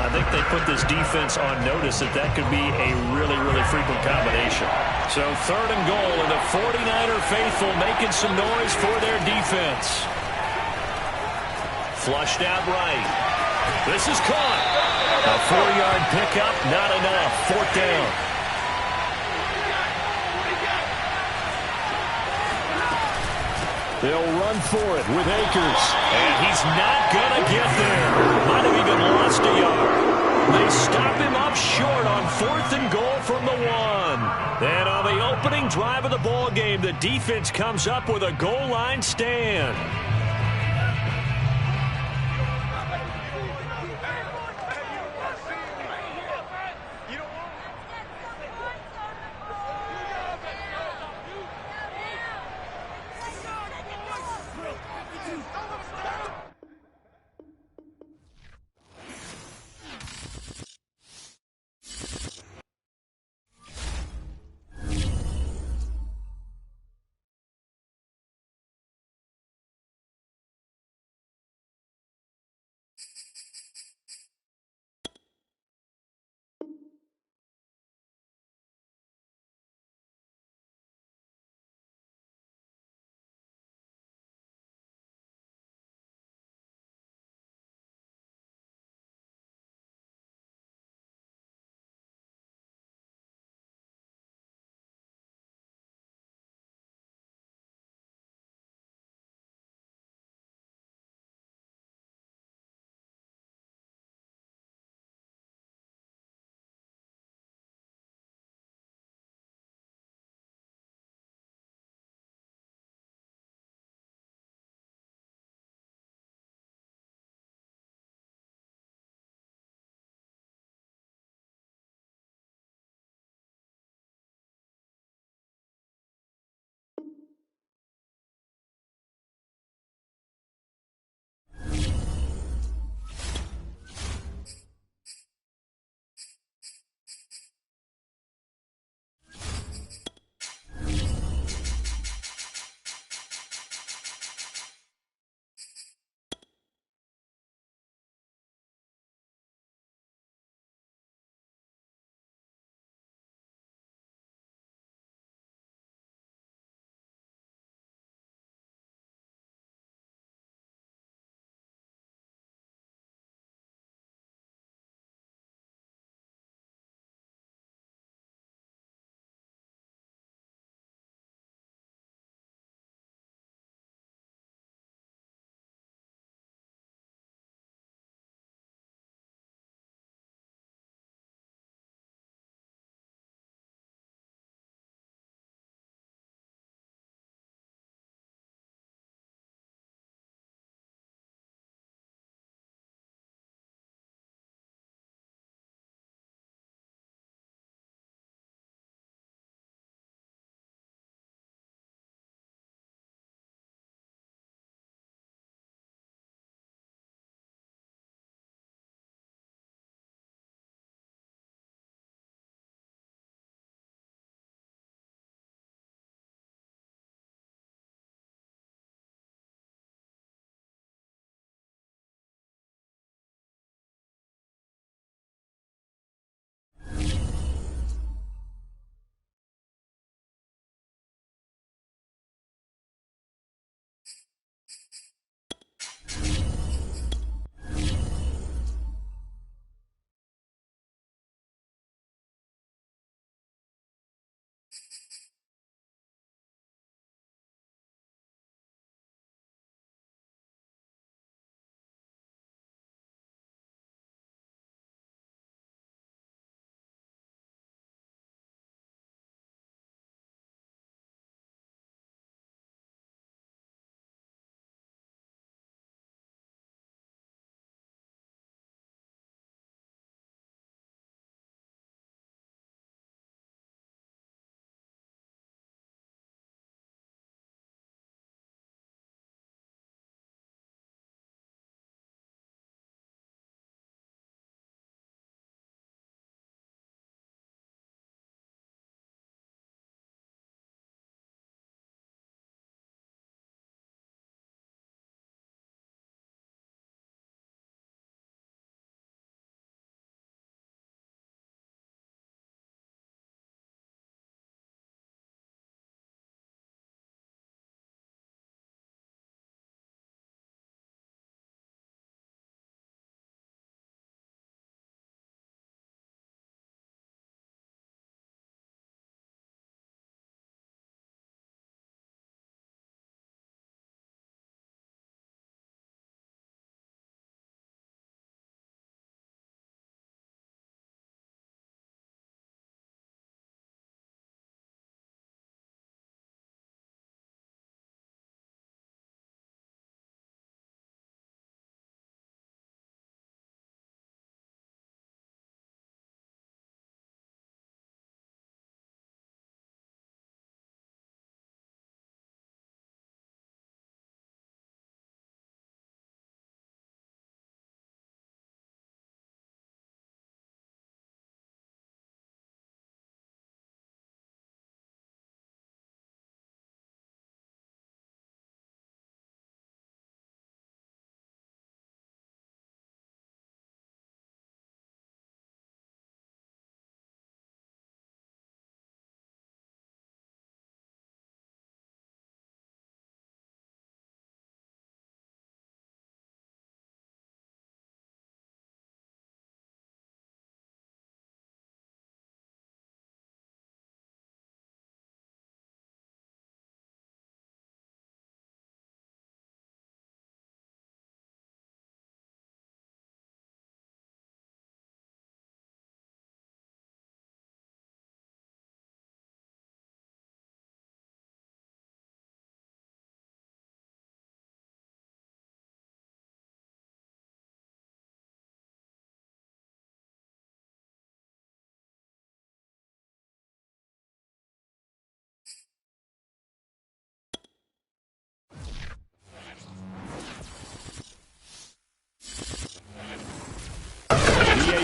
I think they put this defense on notice that could be a really, really frequent combination. So 3rd and goal, and the 49er faithful making some noise for their defense. Flushed out right. This is caught. A 4-yard pickup, not enough. 4th down. They'll run for it with Akers. And he's not going to get there. Might have even lost a yard. They stop him up short on 4th and goal from the 1. And on the opening drive of the ball game, the defense comes up with a goal line stand.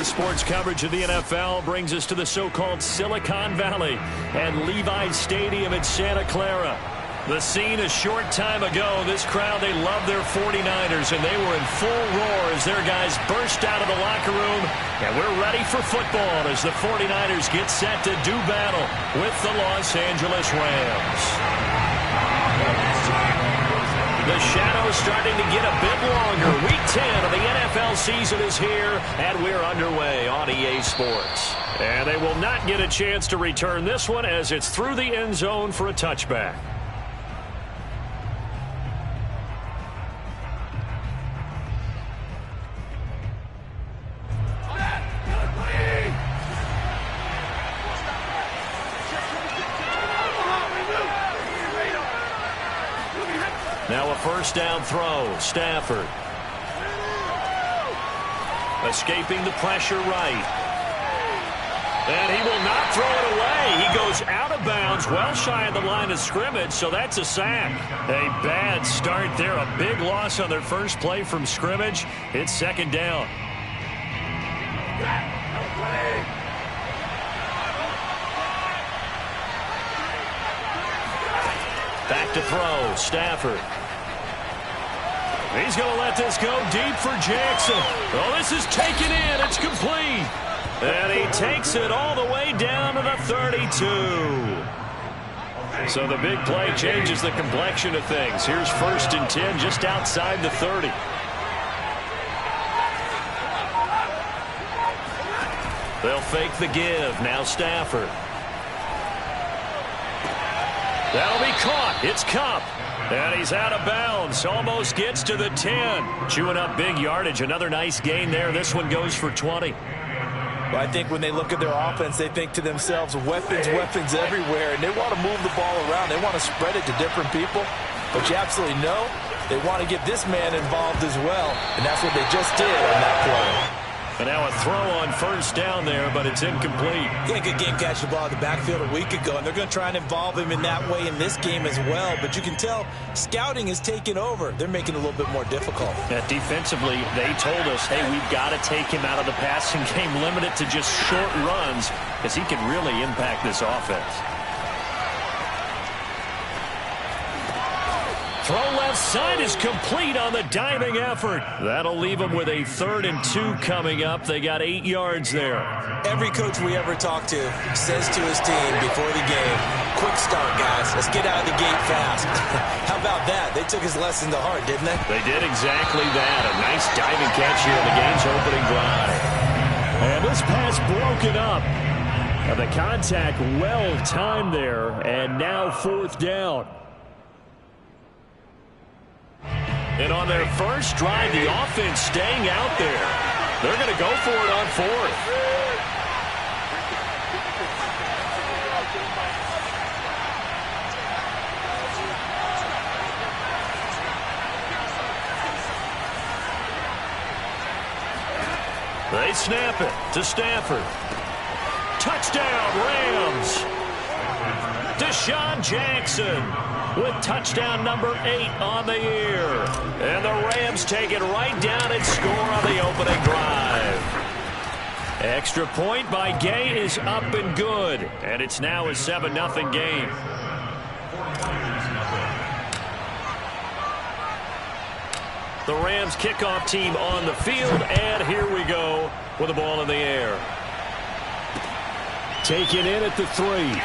RDA Sports coverage of the NFL brings us to the so-called Silicon Valley and Levi's Stadium in Santa Clara. The scene a short time ago, this crowd, they love their 49ers, and they were in full roar as their guys burst out of the locker room. And we're ready for football as the 49ers get set to do battle with the Los Angeles Rams. The shadow's starting to get a bit longer. Week 10 of the NFL season is here, and we're underway on EA Sports. And they will not get a chance to return this one as it's through the end zone for a touchback. Now a first down throw. Stafford. Escaping the pressure right. And he will not throw it away. He goes out of bounds, well shy of the line of scrimmage, so that's a sack. A bad start there. A big loss on their first play from scrimmage. It's second down. Back to throw. Stafford. He's going to let this go deep for Jackson. Oh, this is taken in. It's complete. And he takes it all the way down to the 32. So the big play changes the complexion of things. Here's first and 10 just outside the 30. They'll fake the give. Now Stafford. That'll be caught. It's Kupp. And he's out of bounds. Almost gets to the 10. Chewing up big yardage. Another nice gain there. This one goes for 20. Well, I think when they look at their offense, they think to themselves, weapons, weapons everywhere. And they want to move the ball around. They want to spread it to different people. But you absolutely know they want to get this man involved as well. And that's what they just did on that play. And now a throw on first down there, but it's incomplete. He had a good game catching the ball in the backfield a week ago, and they're going to try and involve him in that way in this game as well. But you can tell scouting is taking over. They're making it a little bit more difficult. Defensively, they told us, hey, we've got to take him out of the passing game, limit it to just short runs, because he can really impact this offense. Throw left side is complete on the diving effort. That'll leave them with a 3rd and 2 coming up. They got 8 yards there. Every coach we ever talk to says to his team before the game, quick start, guys. Let's get out of the gate fast. How about that? They took his lesson to heart, didn't they? They did exactly that. A nice diving catch here in the game's opening drive. And this pass broken up. And the contact well timed there. And now 4th down. And on their first drive, the offense staying out there. They're going to go for it on 4th. They snap it to Stafford. Touchdown, Rams. Deshaun Jackson with touchdown number 8 on the year. And the Rams take it right down and score on the opening drive. Extra point by Gay is up and good. And it's now a 7-0 game. The Rams kickoff team on the field. And here we go with the ball in the air. Taken in at the 3.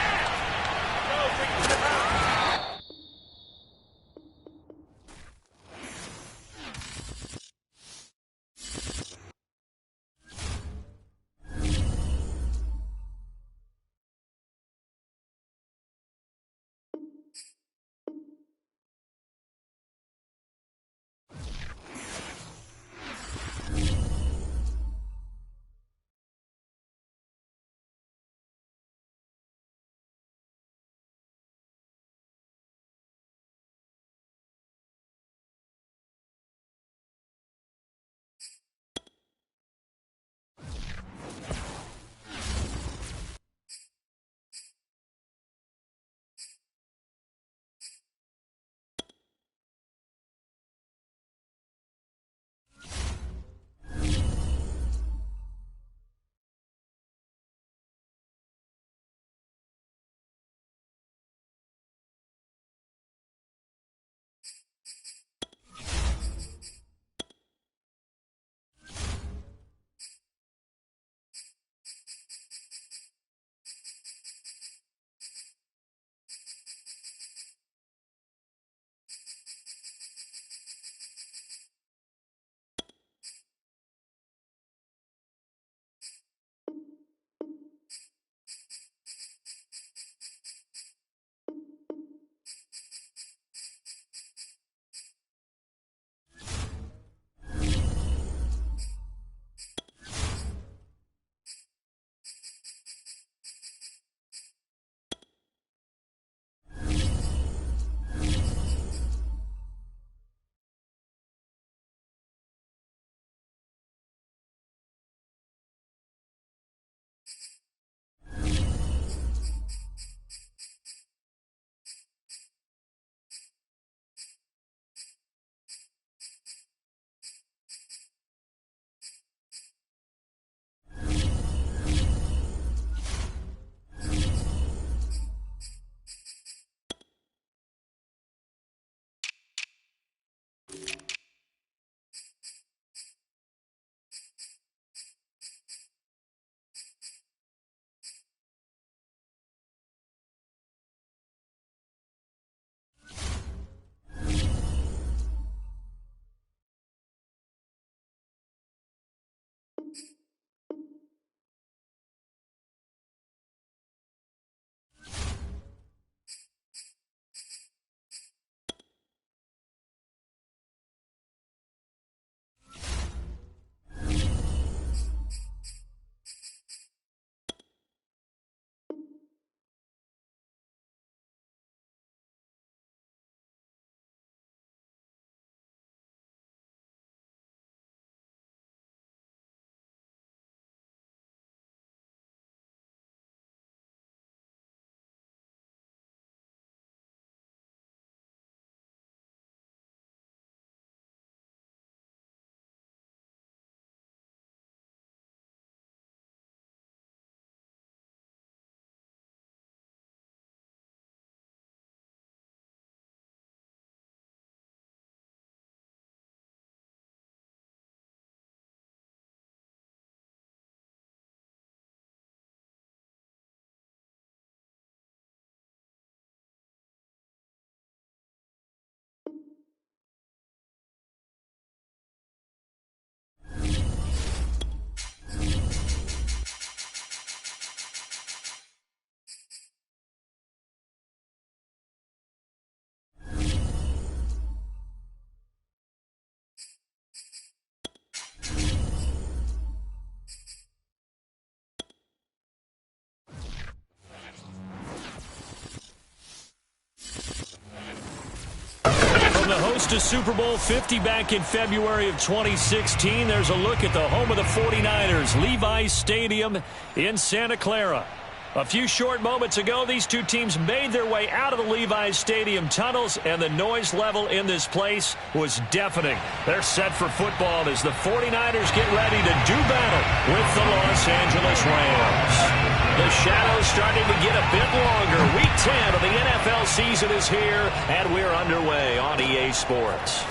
host to Super Bowl 50 back in February of 2016. There's a look at the home of the 49ers, Levi's Stadium in Santa Clara. A few short moments ago, these two teams made their way out of the Levi's Stadium tunnels, and the noise level in this place was deafening. They're set for football as the 49ers get ready to do battle with the Los Angeles Rams. The shadow's starting to get a bit longer. Week 10 of the NFL season is here, and we're underway on EA Sports.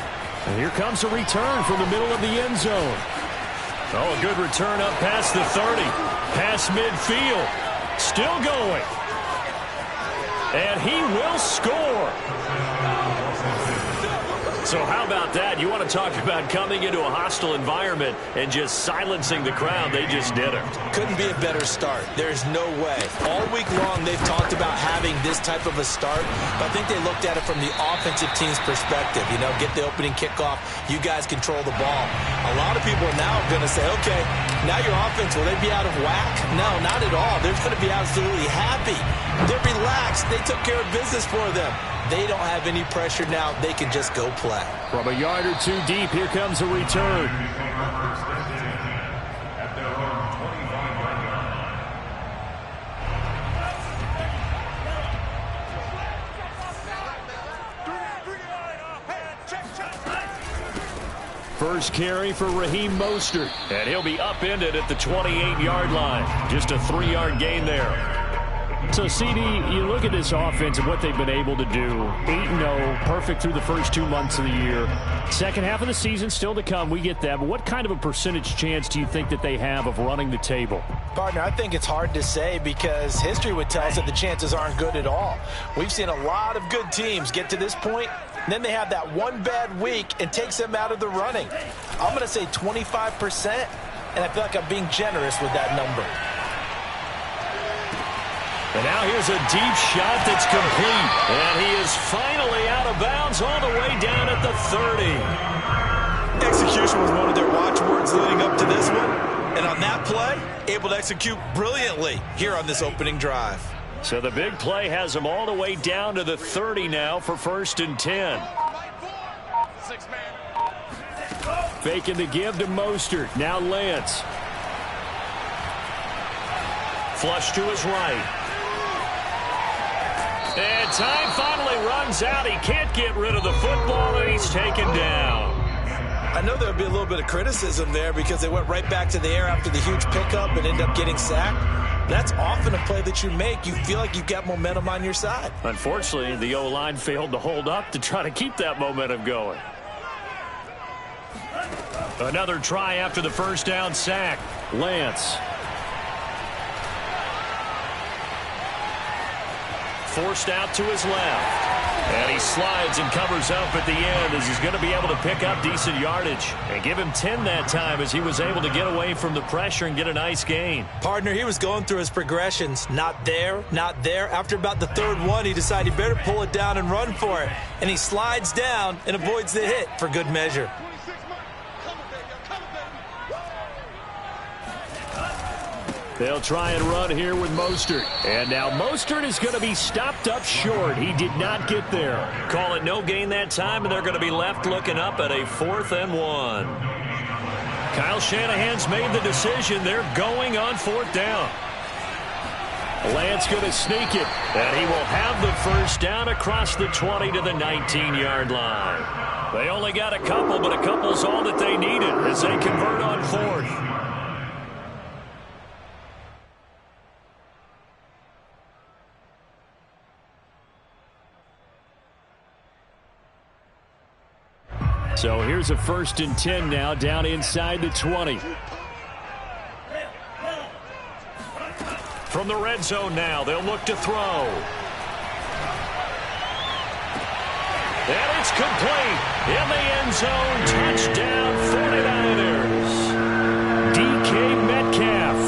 And here comes a return from the middle of the end zone. Oh, a good return up past the 30. Past midfield. Still going. And he will score. So how about that? You want to talk about coming into a hostile environment and just silencing the crowd. They just did it. Couldn't be a better start. There's no way. All week long, they've talked about having this type of a start. But I think they looked at it from the offensive team's perspective. You know, get the opening kickoff. You guys control the ball. A lot of people are now going to say, okay, now your offense, will they be out of whack? No, not at all. They're going to be absolutely happy. They're relaxed. They took care of business for them. They don't have any pressure now. They can just go play. From a yard or two deep, here comes a return. First carry for Raheem Mostert. And he'll be upended at the 28-yard line. Just a 3-yard gain there. So, CD, you look at this offense and what they've been able to do. 8-0, perfect through the first 2 months of the year. Second half of the season still to come. We get that. But what kind of a percentage chance do you think that they have of running the table? Partner, I think it's hard to say because history would tell us that the chances aren't good at all. We've seen a lot of good teams get to this point, and then they have that one bad week and takes them out of the running. I'm going to say 25%, and I feel like I'm being generous with that number. And now here's a deep shot that's complete. And he is finally out of bounds all the way down at the 30. Execution was one of their watchwords leading up to this one. And on that play, able to execute brilliantly here on this opening drive. So the big play has him all the way down to the 30 now for 1st and 10. Faking the give to Mostert. Now Lance. Flush to his right. And time finally runs out. He can't get rid of the football, and he's taken down. I know there would be a little bit of criticism there because they went right back to the air after the huge pickup and ended up getting sacked. That's often a play that you make. You feel like you've got momentum on your side. Unfortunately, the O-line failed to hold up to try to keep that momentum going. Another try after the first down sack. Lance. Forced out to his left. And he slides and covers up at the end as he's going to be able to pick up decent yardage. And give him 10 that time as he was able to get away from the pressure and get a nice gain. Partner, he was going through his progressions. Not there, not there. After about the third one, he decided he better pull it down and run for it. And he slides down and avoids the hit for good measure. They'll try and run here with Mostert. And now Mostert is going to be stopped up short. He did not get there. Call it no gain that time, and they're going to be left looking up at a 4th and 1. Kyle Shanahan's made the decision. They're going on 4th down. Lance going to sneak it. And he will have the first down across the 20 to the 19-yard line. They only got a couple, but a couple's all that they needed as they convert on 4th. So here's a 1st and 10 now down inside the 20. From the red zone now, they'll look to throw. And it's complete. In the end zone, touchdown 49ers. DK Metcalf,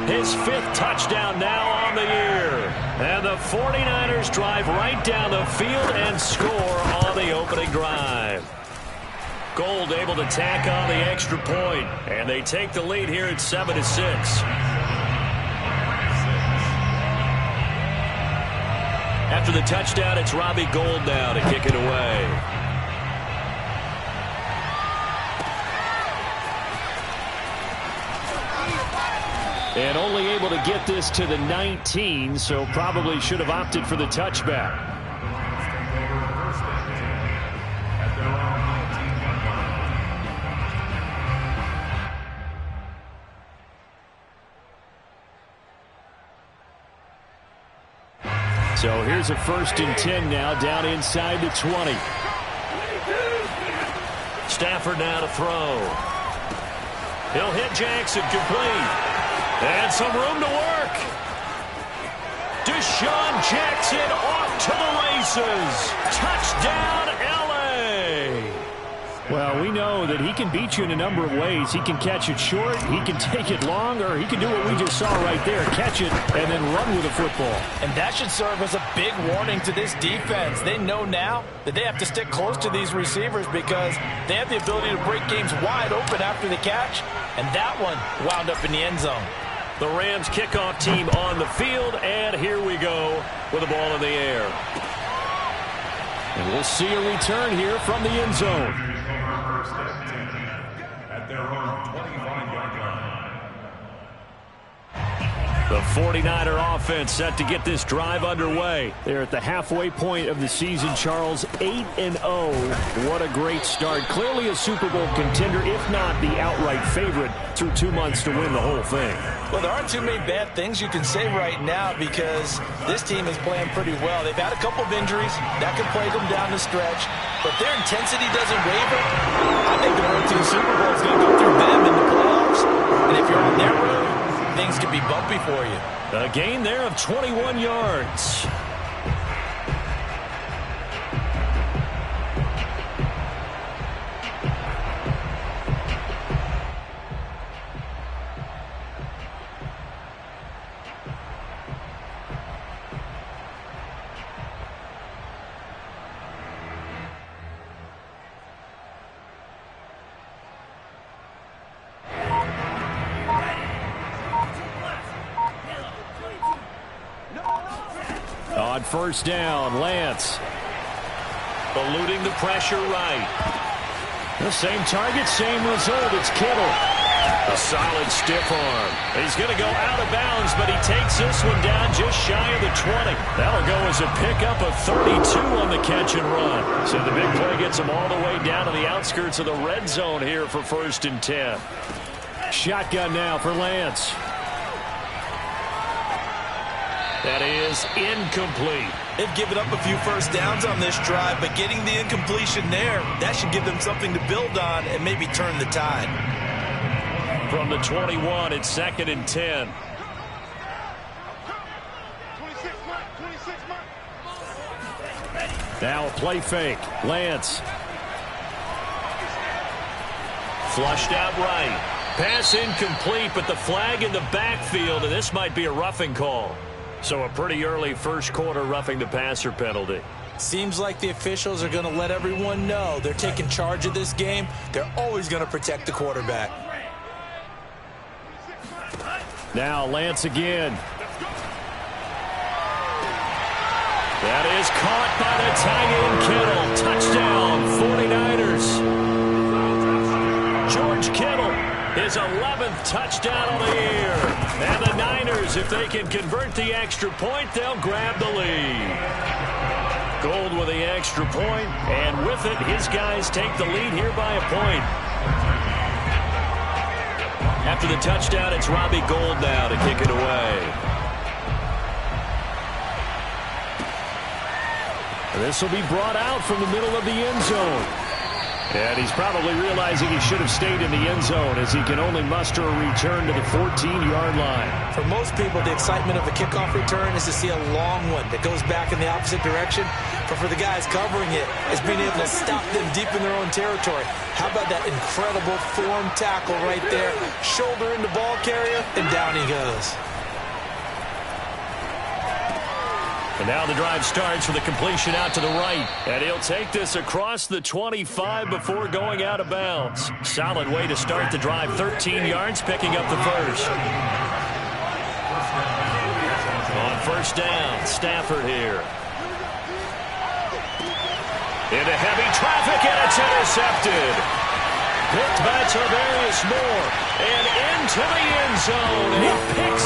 his 5th touchdown now on the year. And the 49ers drive right down the field and score on the opening drive. Gold able to tack on the extra point, and they take the lead here at 7-6. After the touchdown, it's Robbie Gould now to kick it away. And only able to get this to the 19, so probably should have opted for the touchback. So here's a 1st and 10 now, down inside the 20. Stafford now to throw. He'll hit Jackson, complete. And some room to work. Deshaun Jackson off to the races. Touchdown, L.A. Well, we know that he can beat you in a number of ways. He can catch it short, he can take it long, or he can do what we just saw right there, catch it and then run with the football. And that should serve as a big warning to this defense. They know now that they have to stick close to these receivers because they have the ability to break games wide open after the catch, and that one wound up in the end zone. The Rams kickoff team on the field, and here we go with the ball in the air. And we'll see a return here from the end zone. At their own 25-yard line. The 49er offense set to get this drive underway. They're at the halfway point of the season, Charles, 8-0. What a great start. Clearly a Super Bowl contender, if not the outright favorite, through 2 months to win the whole thing. Well, there aren't too many bad things you can say right now because this team is playing pretty well. They've had a couple of injuries. That could play them down the stretch. But their intensity doesn't waver. I think the road to the Super Bowl is going to go through them in the playoffs. And if you're on their road, things could be bumpy for you. A gain there of 21 yards. On 1st down, Lance. Eluding the pressure right. The same target, same result. It's Kittle. A solid stiff arm. He's going to go out of bounds, but he takes this one down just shy of the 20. That'll go as a pickup of 32 on the catch and run. So the big play gets him all the way down to the outskirts of the red zone here for 1st and 10. Shotgun now for Lance. That is incomplete. They've given up a few first downs on this drive, but getting the incompletion there, that should give them something to build on and maybe turn the tide. From the 21, it's 2nd and 10. Now a play fake. Lance. Flushed out right. Pass incomplete, but the flag in the backfield, and this might be a roughing call. So a pretty early first quarter roughing the passer penalty. Seems like the officials are going to let everyone know they're taking charge of this game. They're always going to protect the quarterback. Now Lance again. That is caught by the tight end Kittle. Touchdown, 49ers. George Kittle, his 11th touchdown of the year. And the Niners, if they can convert the extra point, they'll grab the lead. Gold with the extra point, and with it, his guys take the lead here by a point. After the touchdown, it's Robbie Gould now to kick it away. And this will be brought out from the middle of the end zone. And he's probably realizing he should have stayed in the end zone as he can only muster a return to the 14-yard line. For most people, the excitement of a kickoff return is to see a long one that goes back in the opposite direction. But for the guys covering it, it's being able to stop them deep in their own territory. How about that incredible form tackle right there? Shoulder in the ball carrier, and down he goes. And now the drive starts with a completion out to the right. And he'll take this across the 25 before going out of bounds. Solid way to start the drive. 13 yards, picking up the first. On 1st down, Stafford here. Into heavy traffic, and it's intercepted. Picked by Tavarius Moore. And into the end zone. And he picked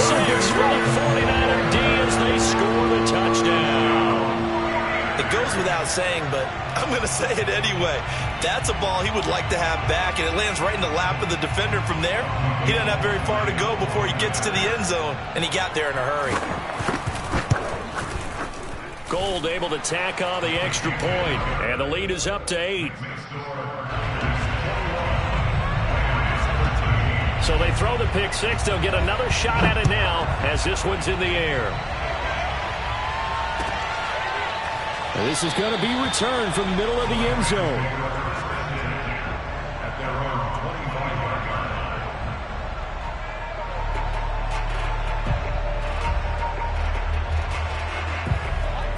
goes without saying, but I'm going to say it anyway. That's a ball he would like to have back, and it lands right in the lap of the defender from there. He doesn't have very far to go before he gets to the end zone, and he got there in a hurry. Gold able to tack on the extra point, and the lead is up to 8. So they throw the pick six. They'll get another shot at it now as this one's in the air. And this is going to be returned from the middle of the end zone. At their own 25-yard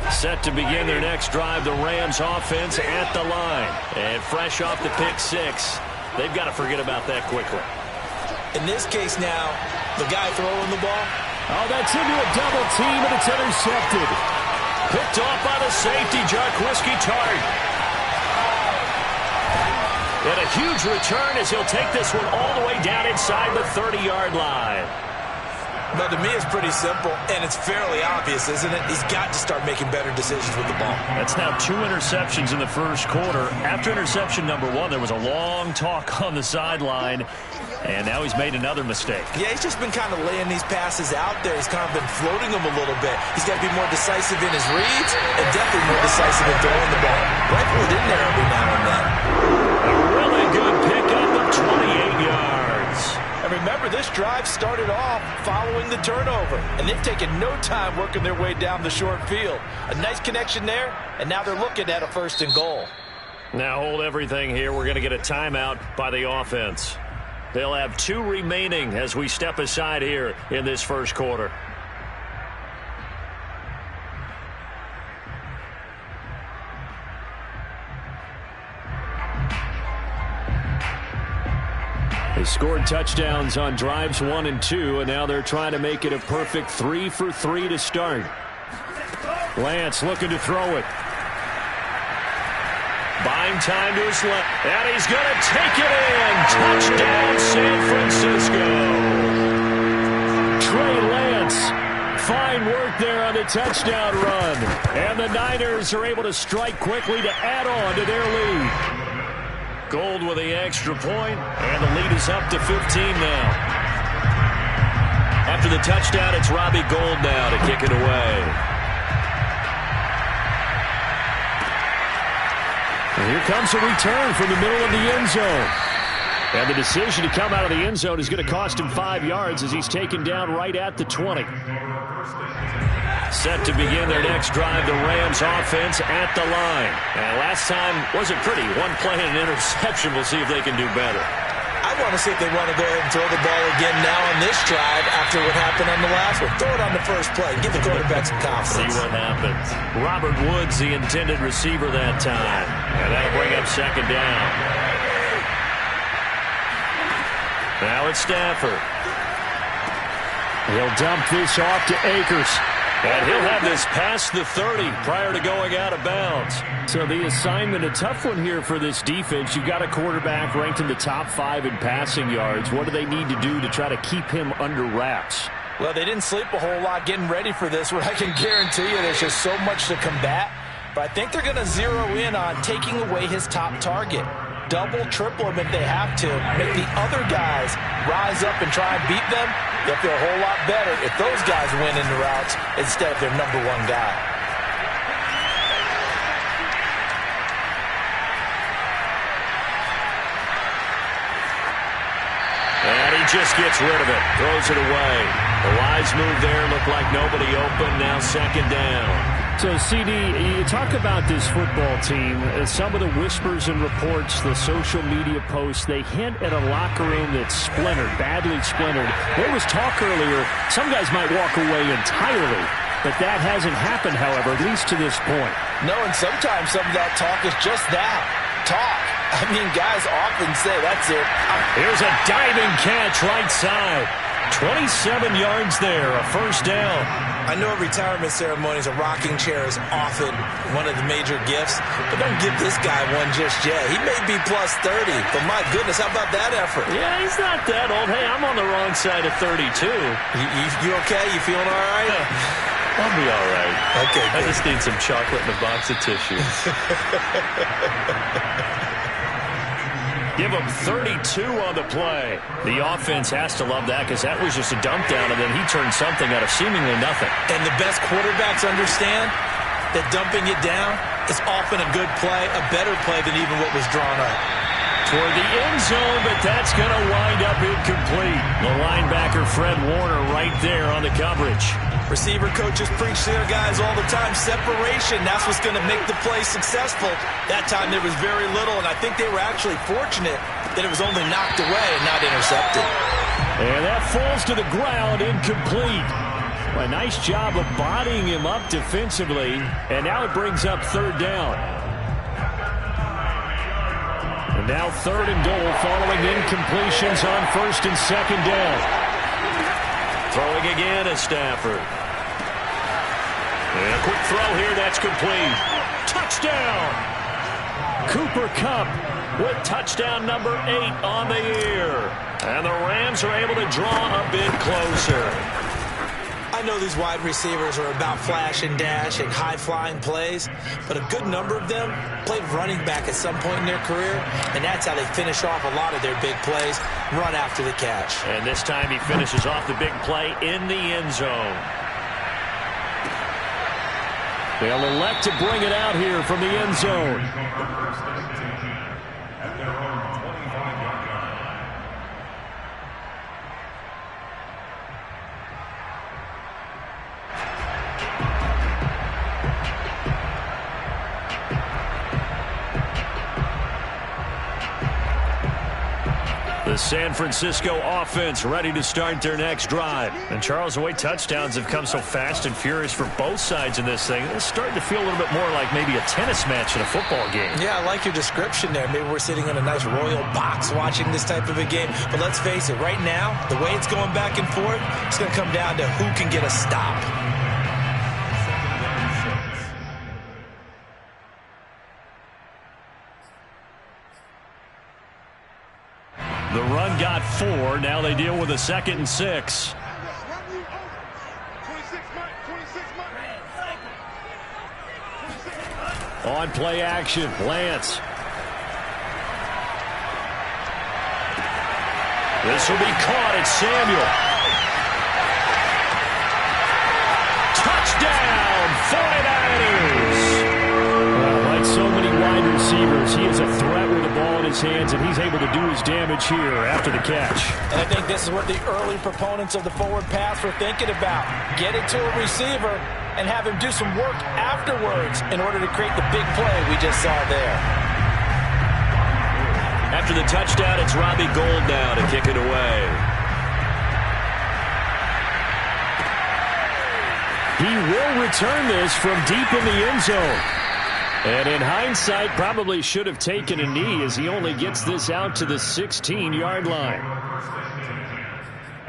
line. Set to begin their next drive, the Rams offense at the line. And fresh off the pick six, they've got to forget about that quickly. In this case now, the guy throwing the ball. Oh, that's into a double team, and it's intercepted. Picked off by the safety, Jarquiski Tart. And a huge return as he'll take this one all the way down inside the 30-yard line. But to me, it's pretty simple, and it's fairly obvious, isn't it? He's got to start making better decisions with the ball. That's now 2 interceptions in the first quarter. After interception number 1, there was a long talk on the sideline, and now he's made another mistake. Yeah, he's just been kind of laying these passes out there. He's kind of been floating them a little bit. He's got to be more decisive in his reads and definitely more decisive in throwing the ball. Rifle it in there every now and then. A really good pickup of 28 yards. And remember, this drive started off following the turnover, and they've taken no time working their way down the short field. A nice connection there, and now they're looking at a 1st and goal. Now hold everything here. We're going to get a timeout by the offense. They'll have 2 remaining as we step aside here in this first quarter. They scored touchdowns on drives 1 and 2, and now they're trying to make it a perfect 3 for 3 to start. Lance looking to throw it. Buying time to his left, and he's going to take it in. Touchdown, San Francisco. Trey Lance, fine work there on the touchdown run. And the Niners are able to strike quickly to add on to their lead. Gold with the extra point, and the lead is up to 15 now. After the touchdown, it's Robbie Gould now to kick it away. And here comes a return from the middle of the end zone. And the decision to come out of the end zone is going to cost him 5 yards as he's taken down right at the 20. Set to begin their next drive, the Rams offense at the line. And last time wasn't pretty. 1 play and an interception. We'll see if they can do better. I want to see if they want to go ahead and throw the ball again now on this drive after what happened on the last one. Throw it on the first play. Give the quarterback some confidence. See what happens. Robert Woods, the intended receiver that time. And that'll bring up 2nd down. Now it's Stafford. He'll dump this off to Akers. And he'll have this past the 30 prior to going out of bounds. So the assignment, a tough one here for this defense. You've got a quarterback ranked in the top 5 in passing yards. What do they need to do to try to keep him under wraps? Well, they didn't sleep a whole lot getting ready for this one. I can guarantee you there's just so much to combat. But I think they're going to zero in on taking away his top target. Double, triple him if they have to. Make the other guys rise up and try and beat them. They'll feel a whole lot better if those guys win in the routes instead of their #1 guy. And he just gets rid of it. Throws it away. The wise move there. Looked like nobody open. Now 2nd down. So, CD, you talk about this football team. Some of the whispers and reports, the social media posts, they hint at a locker room that's splintered, badly splintered. There was talk earlier, some guys might walk away entirely, but that hasn't happened, however, at least to this point. No, and sometimes some of that talk is just that, talk. I mean, guys often say, that's it. Here's a diving catch right side. 27 yards there, a 1st down. I know at retirement ceremonies, a rocking chair is often one of the major gifts, but don't give this guy one just yet. He may be plus 30, but my goodness, how about that effort? Yeah, he's not that old. Hey, I'm on the wrong side of 32. You okay? You feeling all right? I'll be all right. Okay, I just need some chocolate and a box of tissues. Give him 32 on the play. The offense has to love that because that was just a dump down, and then he turned something out of seemingly nothing. And the best quarterbacks understand that dumping it down is often a good play, a better play than even what was drawn up. Toward the end zone, but that's going to wind up incomplete. The linebacker, Fred Warner, right there on the coverage. Receiver coaches preach to their guys all the time. Separation, that's what's going to make the play successful. That time there was very little, and I think they were actually fortunate that it was only knocked away and not intercepted. And that falls to the ground, incomplete. A nice job of bodying him up defensively, and now it brings up third down. And now third and goal following incompletions on first and second down. Throwing again is Stafford. And a quick throw here, that's complete. Touchdown! Cooper Kupp with touchdown number 8 on the year. And the Rams are able to draw a bit closer. I know these wide receivers are about flash and dash and high-flying plays, but a good number of them played running back at some point in their career, and that's how they finish off a lot of their big plays, run after the catch. And this time he finishes off the big play in the end zone. They'll elect to bring it out here from the end zone. At their own 25-yard line. The San Francisco offense ready to start their next drive. And Charles, the way touchdowns have come so fast and furious for both sides in this thing, it's starting to feel a little bit more like maybe a tennis match in a football game. Yeah, I like your description there. Maybe we're sitting in a nice royal box watching this type of a game. But let's face it, right now, the way it's going back and forth, it's going to come down to who can get a stop. The run got 4. Now they deal with a 2nd and 6. On play action, Lance. This will be caught. It's Samuel. Touchdown, 49ers. Well, like so many wide receivers, he is a threat with the ball in his hands, and he's able to do his damage here after the catch. And I think this is what the early proponents of the forward pass were thinking about. Get it to a receiver and have him do some work afterwards in order to create the big play we just saw there. After the touchdown, it's Robbie Gould now to kick it away. He will return this from deep in the end zone. And in hindsight, probably should have taken a knee as he only gets this out to the 16-yard line.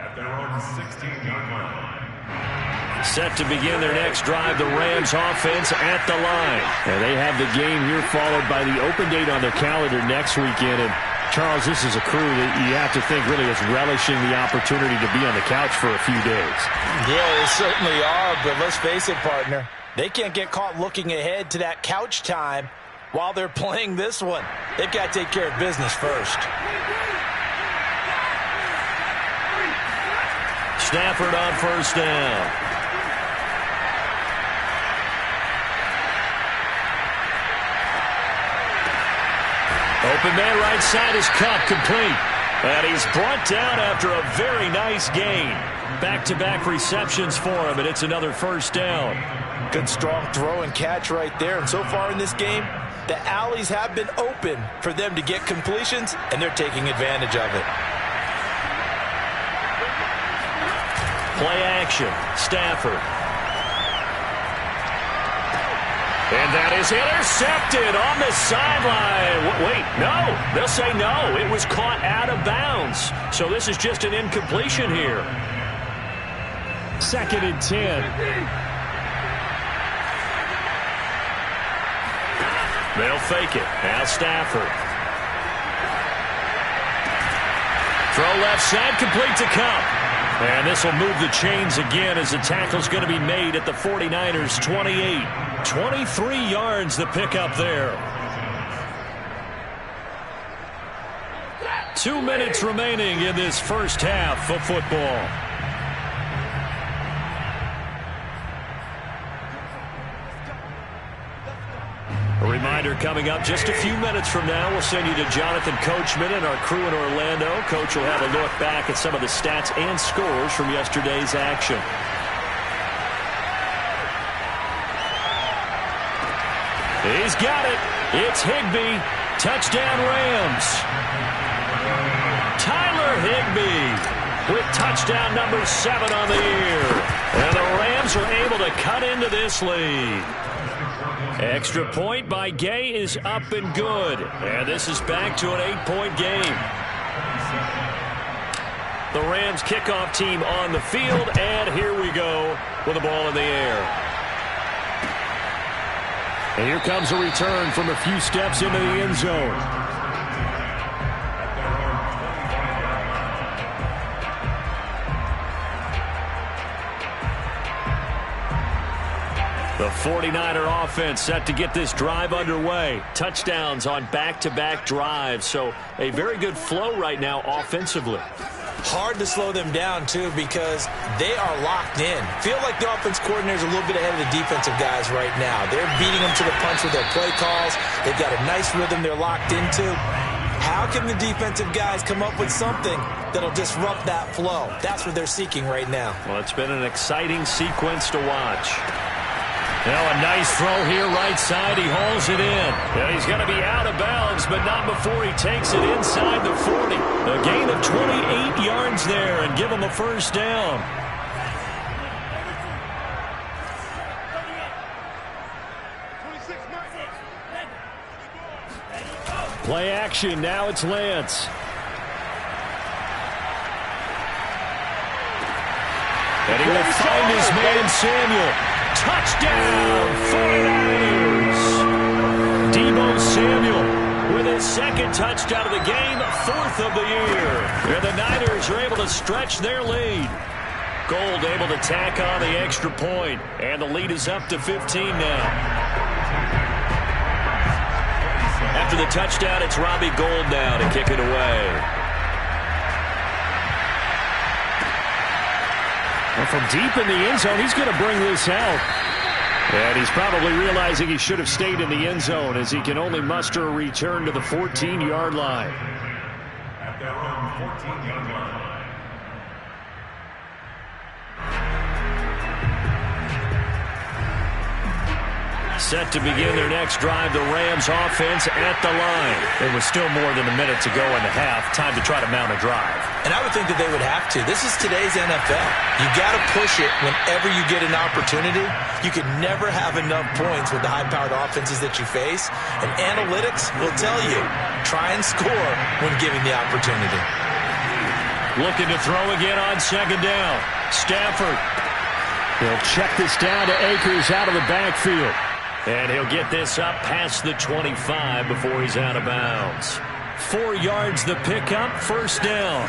At their own 16-yard line. Set to begin their next drive, the Rams offense at the line. And they have the game here followed by the open date on their calendar next weekend. And Charles, this is a crew that you have to think really is relishing the opportunity to be on the couch for a few days. Yeah, they certainly are, but let's face it, partner. They can't get caught looking ahead to that couch time while they're playing this one. They've got to take care of business first. Stafford on first down. Open man right side is Kupp, complete. And he's brought down after a very nice gain. Back-to-back receptions for him, and it's another first down. Good strong throw and catch right there. And so far in this game, the alleys have been open for them to get completions, and they're taking advantage of it. Play action, Stafford. And that is intercepted on the sideline. Wait, no. They'll say no. It was caught out of bounds. So this is just an incompletion here. 2nd and 10. They'll fake it. Now Stafford. Throw left side, complete to Kupp. And this will move the chains again as the tackle's going to be made at the 49ers 28. 23 yards the pickup there. 2 minutes remaining in this first half of football. A reminder coming up just a few minutes from now. We'll send you to Jonathan Coachman and our crew in Orlando. Coach will have a look back at some of the stats and scores from yesterday's action. He's got it. It's Higbee. Touchdown Rams. Tyler Higbee with touchdown number 7 on the year. And the Rams are able to cut into this lead. Extra point by Gay is up and good. And this is back to an 8-point game. The Rams kickoff team on the field. And here we go with the ball in the air. And here comes a return from a few steps into the end zone. The 49er offense set to get this drive underway. Touchdowns on back-to-back drives. So a very good flow right now offensively. Hard to slow them down, too, because they are locked in. Feel like the offense coordinator is a little bit ahead of the defensive guys right now. They're beating them to the punch with their play calls. They've got a nice rhythm they're locked into. How can the defensive guys come up with something that'll disrupt that flow? That's what they're seeking right now. Well, it's been an exciting sequence to watch. Now a nice throw here right side. He hauls it in. Yeah, he's going to be out of bounds, but not before he takes it inside the 40. A gain of 28 yards there and give him a first down. Play action. Now it's Lance. And he will find his man Samuel. Touchdown, 49ers! Deebo Samuel with his second touchdown of the game, 4th of the year. And the Niners are able to stretch their lead. Gold able to tack on the extra point, and the lead is up to 15 now. After the touchdown, it's Robbie Gould now to kick it away. Well, from deep in the end zone, he's going to bring this out. And he's probably realizing he should have stayed in the end zone as he can only muster a return to the 14-yard line. At their own 14-yard line. Set to begin their next drive, the Rams offense at the line. There was still more than a minute to go in the half. Time to try to mount a drive. And I would think that they would have to. This is today's NFL. You got to push it whenever you get an opportunity. You can never have enough points with the high-powered offenses that you face. And analytics will tell you, try and score when given the opportunity. Looking to throw again on second down. Stafford. He'll check this down to Akers out of the backfield. And he'll get this up past the 25 before he's out of bounds. 4 yards the pickup, first down.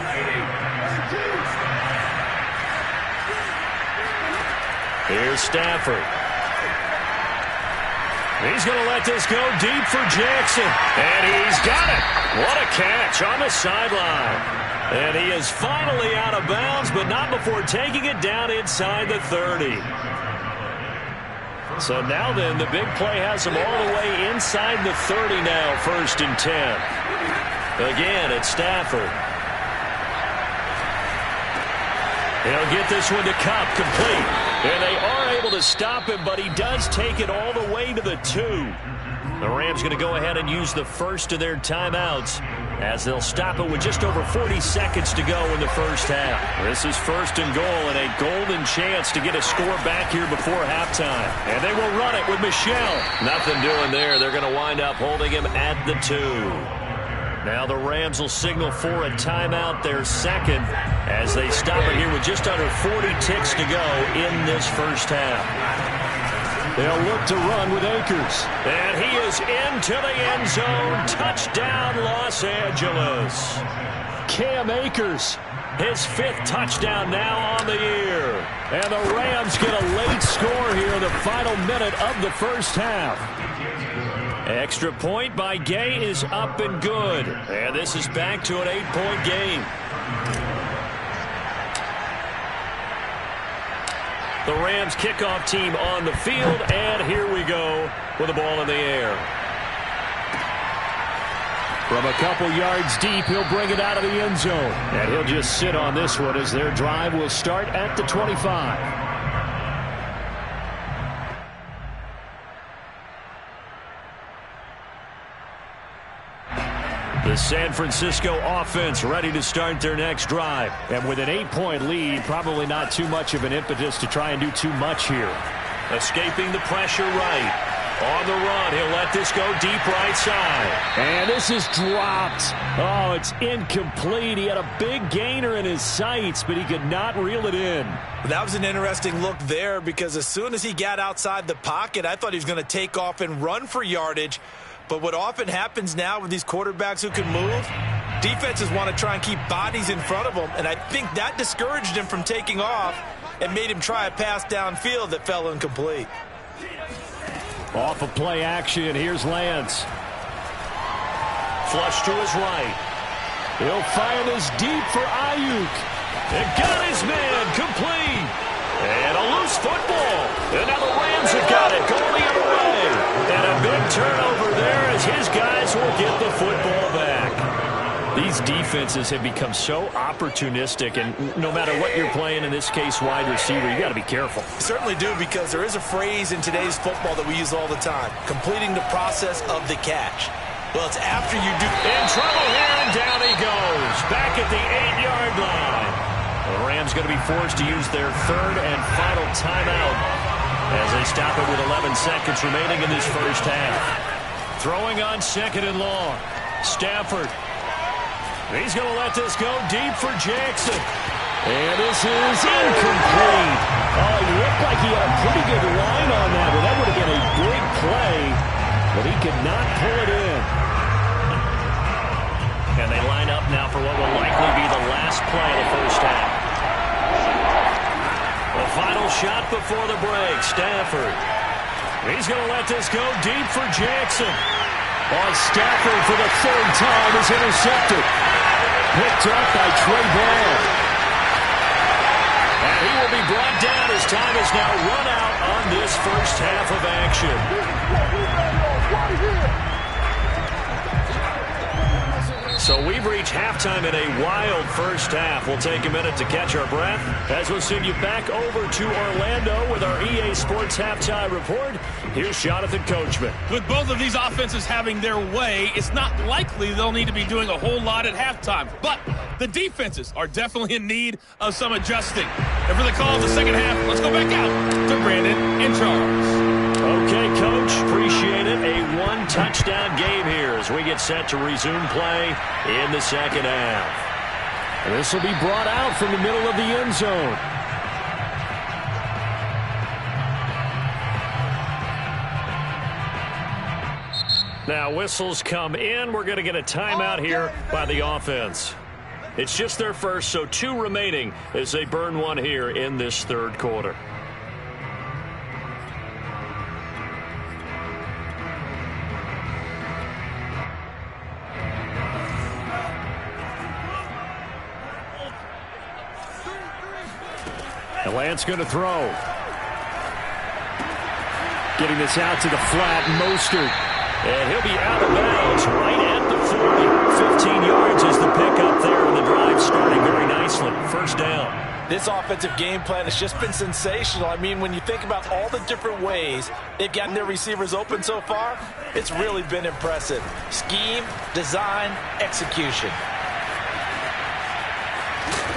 Here's Stafford. He's going to let this go deep for Jackson. And he's got it. What a catch on the sideline. And he is finally out of bounds, but not before taking it down inside the 30. So now then, the big play has him all the way inside the 30 now, 1st and 10. Again, it's Stafford. He'll get this one to Kupp, complete. And they are able to stop him, but he does take it all the way to the 2. The Rams going to go ahead and use the first of their timeouts as they'll stop it with just over 40 seconds to go in the first half. This is 1st and goal and a golden chance to get a score back here before halftime. And they will run it with Michel. Nothing doing there. They're going to wind up holding him at the 2. Now the Rams will signal for a timeout, their second, as they stop it here with just under 40 ticks to go in this first half. They'll look to run with Akers. And he is into the end zone. Touchdown, Los Angeles. Cam Akers His 5th touchdown now on the year. And the Rams get a late score here in the final minute of the first half. Extra point by Gay is up and good. And this is back to an 8-point game. The Rams kickoff team on the field, and here we go with the ball in the air. From a couple yards deep, he'll bring it out of the end zone. And he'll just sit on this one as their drive will start at the 25. The San Francisco offense ready to start their next drive. And with an 8-point lead, probably not too much of an impetus to try and do too much here. Escaping the pressure right. On the run, he'll let this go deep right side. And this is dropped. Oh, it's incomplete. He had a big gainer in his sights, but he could not reel it in. That was an interesting look there because as soon as he got outside the pocket, I thought he was going to take off and run for yardage. But what often happens now with these quarterbacks who can move, defenses want to try and keep bodies in front of them, and I think that discouraged him from taking off and made him try a pass downfield that fell incomplete. Off of play action, here's Lance. Flush to his right. He'll fire this deep for Ayuk. And got his man complete. And a loose football. And now the Rams have got it going the other way. And a big turnover there as his guys will get the football back. These defenses have become so opportunistic, and no matter what you're playing, in this case wide receiver, you got to be careful. You certainly do, because there is a phrase in today's football that we use all the time, completing the process of the catch. Well, it's after you do. In trouble here, and down he goes. Back at the 8-yard line. The Rams going to be forced to use their 3rd and final timeout as they stop it with 11 seconds remaining in this first half. Throwing on 2nd and long. Stafford. He's going to let this go deep for Jackson. And this is incomplete. Oh, he looked like he had a pretty good line on that, but that would have been a big play, but he could not pull it in. And they line up now for what will likely be the last play of the first half. The final shot before the break, Stafford. He's going to let this go deep for Jackson. Stafford for the 3rd time is intercepted. Picked up by Trey Brown. And he will be brought down as time is now run out on this first half of action. So we've reached halftime in a wild first half. We'll take a minute to catch our breath as we'll send you back over to Orlando with our EA Sports Halftime Report. Here's Jonathan Coachman. With both of these offenses having their way, it's not likely they'll need to be doing a whole lot at halftime. But the defenses are definitely in need of some adjusting. And for the call of the second half, let's go back out to Brandon and Charles. Okay, Coach, appreciate it. A 1-touchdown game here as we get set to resume play in the second half. And this will be brought out from the middle of the end zone. Now whistles come in. We're going to get a timeout here by the offense. It's just their first, so 2 remaining as they burn one here in this 3rd quarter. And Lance going to throw. Getting this out to the flat, Mostert. And he'll be out of bounds right at the 40. 15 yards is the pickup there, and the drive starting very nicely. First down. This offensive game plan has just been sensational. I mean, when you think about all the different ways they've gotten their receivers open so far, it's really been impressive. Scheme, design, execution.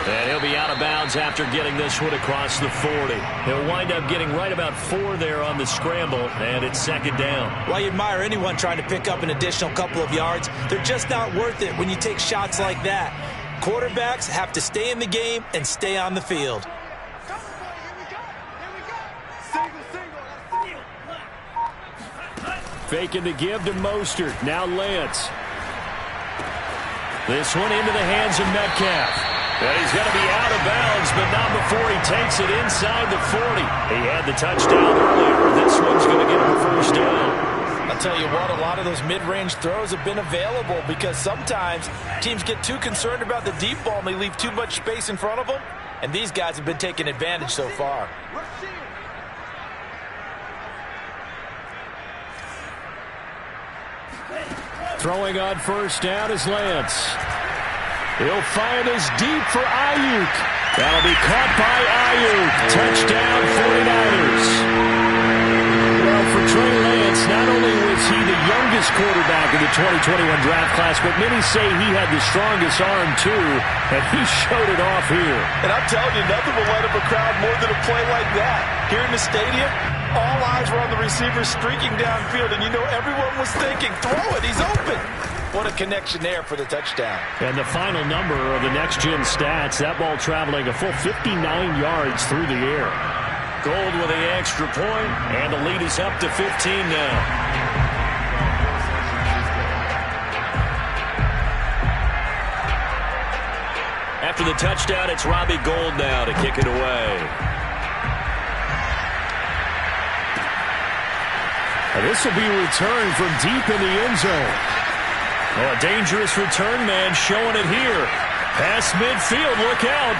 And he'll be out of bounds after getting this one across the 40. He'll wind up getting right about 4 there on the scramble, and it's 2nd down. While you admire anyone trying to pick up an additional couple of yards, they're just not worth it when you take shots like that. Quarterbacks have to stay in the game and stay on the field. Faking the give to Mostert. Now Lance. This one into the hands of Metcalf. And he's going to be out of bounds, but not before he takes it inside the 40. He had the touchdown earlier. This one's going to get him a first down. I'll tell you what, a lot of those mid-range throws have been available because sometimes teams get too concerned about the deep ball and they leave too much space in front of them. And these guys have been taking advantage so far. Throwing on first down is Lance. He'll find his deep for Ayuk. That'll be caught by Ayuk. Touchdown 49ers. Well, for Trey Lance, not only was he the youngest quarterback in the 2021 draft class, but many say he had the strongest arm too, and he showed it off here. And I'm telling you, nothing will light up a crowd more than a play like that. Here in the stadium, all eyes were on the receiver streaking downfield, and you know everyone was thinking, throw it, he's open. What a connection there for the touchdown. And the final number of the next-gen stats, that ball traveling a full 59 yards through the air. Gold with the extra point, and the lead is up to 15 now. After the touchdown, it's Robbie Gould now to kick it away. And this will be returned from deep in the end zone. Oh, a dangerous return man showing it here. Past midfield, look out.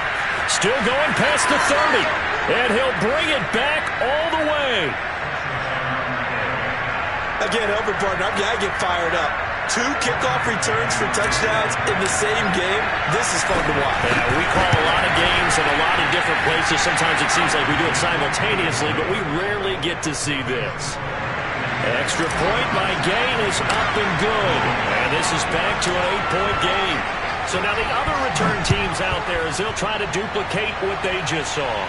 Still going past the 30. And he'll bring it back all the way. Again, Elvin partner, I get fired up. 2 kickoff returns for touchdowns in the same game. This is fun to watch. Yeah, we call a lot of games in a lot of different places. Sometimes it seems like we do it simultaneously, but we rarely get to see this. Extra point by Gain is up and good. And this is back to an 8-point game. So now the other return teams out there, as they'll try to duplicate what they just saw.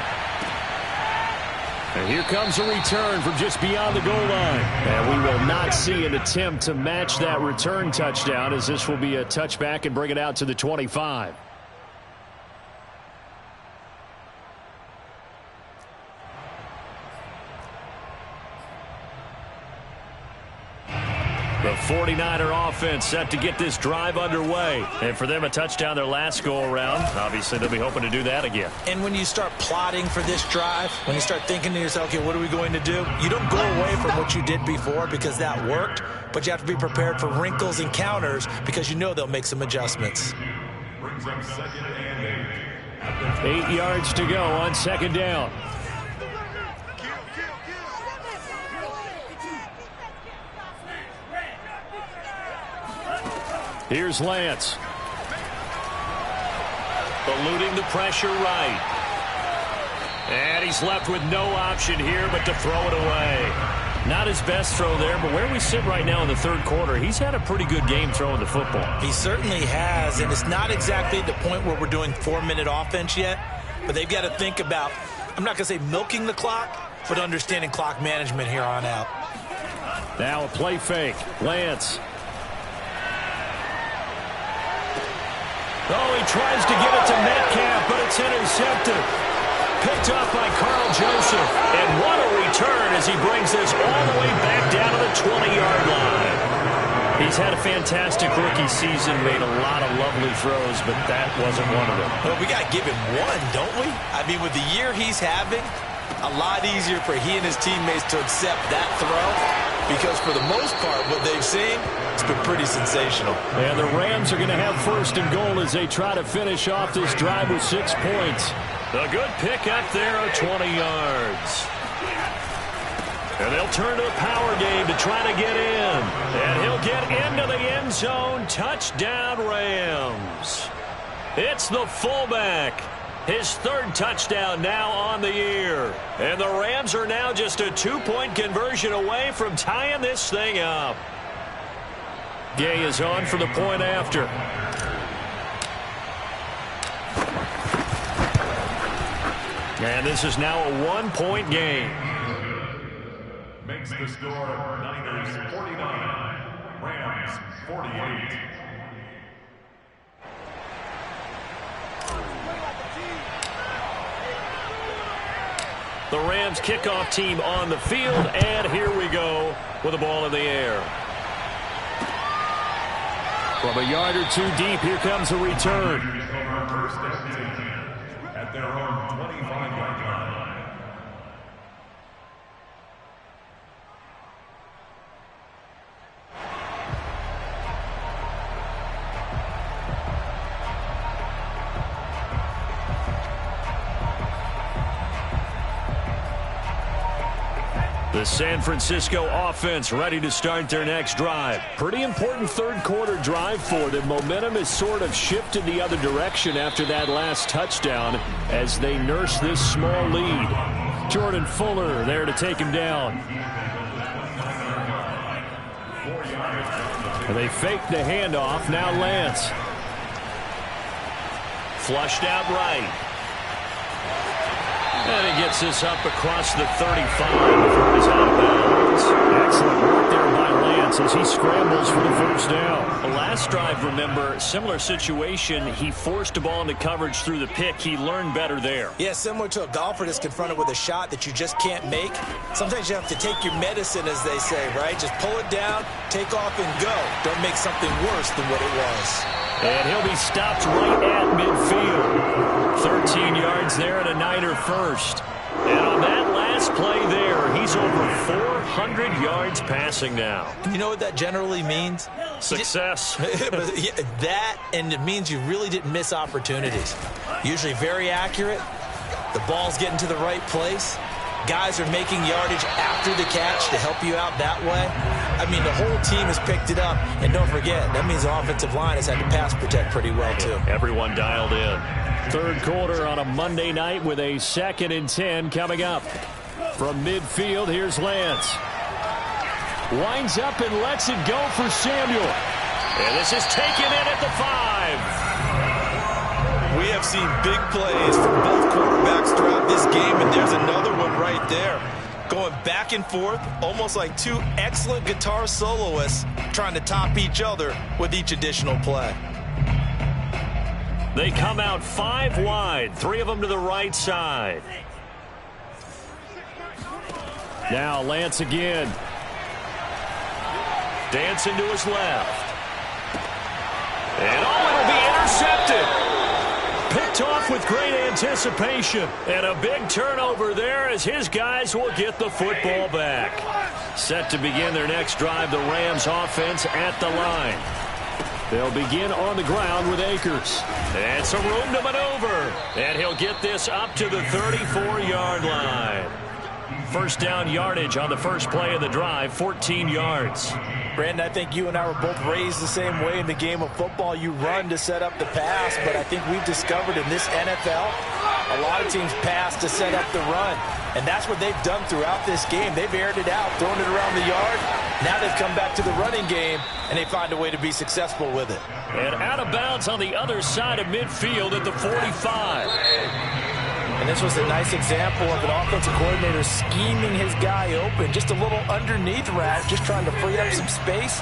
And here comes a return from just beyond the goal line. And we will not see an attempt to match that return touchdown, as this will be a touchback and bring it out to the 25. The 49er offense set to get this drive underway. And for them, a touchdown their last go-around. Obviously, they'll be hoping to do that again. And when you start plotting for this drive, when you start thinking to yourself, okay, what are we going to do? You don't go away from what you did before because that worked, but you have to be prepared for wrinkles and counters because you know they'll make some adjustments. Brings up 2nd and 8. 8 yards to go on 2nd down. Here's Lance. Eluding the pressure right. And he's left with no option here but to throw it away. Not his best throw there, but where we sit right now in the 3rd quarter, he's had a pretty good game throwing the football. He certainly has, and it's not exactly at the point where we're doing 4-minute offense yet, but they've got to think about, I'm not going to say milking the clock, but understanding clock management here on out. Now a play fake. Lance. Oh, he tries to get it to Metcalf, but it's intercepted. Picked up by Carl Joseph. And what a return as he brings this all the way back down to the 20-yard line. He's had a fantastic rookie season, made a lot of lovely throws, but that wasn't one of them. Well, we got to give him one, don't we? I mean, with the year he's having, a lot easier for he and his teammates to accept that throw because for the most part, what they've seen, it's been pretty sensational. And the Rams are going to have 1st and goal as they try to finish off this drive with 6 points. A good pick up there of 20 yards. And they'll turn to the power game to try to get in. And he'll get into the end zone. Touchdown, Rams. It's the fullback. His 3rd touchdown now on the year. And the Rams are now just a 2-point conversion away from tying this thing up. Gay is on for the point after. And this is now a 1-point game. Makes the score Niners 49, Rams 48. The Rams kickoff team on the field, and here we go with the ball in the air. From a yard or 2 deep, here comes a return. on first and 10 at their own 25-yard line. The San Francisco offense ready to start their next drive. Pretty important third quarter drive for them. Momentum has sort of shifted the other direction after that last touchdown as they nurse this small lead. Jordan Fuller there to take him down. And they fake the handoff. Now Lance. Flushed out right. And he gets this up across the 35 before he's out of bounds. Excellent work there by Lance as he scrambles for the first down. The last drive, remember, similar situation. He forced the ball into coverage through the pick. He learned better there. Yeah, similar to a golfer that's confronted with a shot that you just can't make. Sometimes you have to take your medicine, as they say, right? Just pull it down, take off, and go. Don't make something worse than what it was. And he'll be stopped right at midfield. 13 yards there and a Niner first. And on that last play there, he's over 400 yards passing now. You know what that generally means? Success. That, and it means you really didn't miss opportunities. Usually very accurate. The ball's getting to the right place. Guys are making yardage after the catch to help you out that way. I mean, the whole team has picked it up. And don't forget, that means the offensive line has had to pass protect pretty well, too. Everyone dialed in. Third quarter on a Monday night with a 2nd and 10 coming up. From midfield, here's Lance. Winds up and lets it go for Samuel. And this is taken in at the 5. We have seen big plays from both quarterbacks throughout this game, and there's another one right there. Going back and forth, almost like two excellent guitar soloists trying to top each other with each additional play. They come out 5 wide, 3 of them to the right side. Now Lance again. Dancing to his left. And it'll be intercepted. Picked off with great anticipation. And a big turnover there as his guys will get the football back. Set to begin their next drive, the Rams offense at the line. They'll begin on the ground with Akers. And some room to maneuver. And he'll get this up to the 34-yard line. First down yardage on the first play of the drive, 14 yards. Brandon, I think you and I were both raised the same way in the game of football. You run to set up the pass, but I think we've discovered in this NFL, a lot of teams pass to set up the run. And that's what they've done throughout this game. They've aired it out, thrown it around the yard. Now they've come back to the running game, and they find a way to be successful with it. And out of bounds on the other side of midfield at the 45. And this was a nice example of an offensive coordinator scheming his guy open. Just a little underneath route, just trying to free up some space,